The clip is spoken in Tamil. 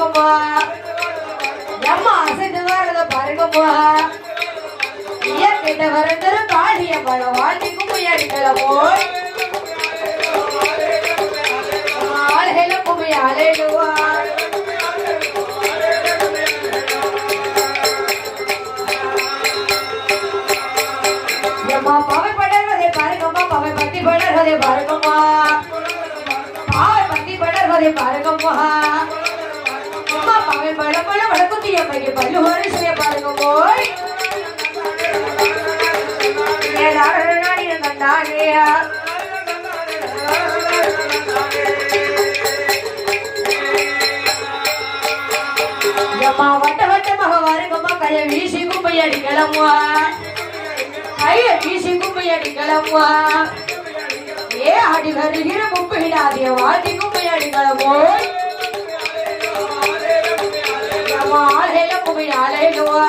பாருங்கம்மா எம்மா அசைந்து வரத பாருங்கம்மா கிட்ட வரந்தரு காளிய பழம் வாட்டி கும்பி அடிக்கலமோ ஆளேல கும்பி ஆளேலுவா எம்மா பாவை படர்வதை பாருங்கம்மா பாவை பத்தி படர்வதை பாருங்கம்மா பாவை பத்தி படர்வதை பாருங்கம்மா அம்மா பாவை பட பட வடக்குத்தி அம்மைக்கு பல்லு வரிசைய பாருங்கம்மோ வட்ட வட்டமாக வருங்கம்மா கைய வீசி கும்பை அடிக்கலம்மா கைய வீசி கும்பை அடிக்கலம்மா ஏ அடி வருகிற கும்பிடாதிய வாட்டி கும்பை அடிக்கலமோ ஆளேல கும்பை ஆளேலுவா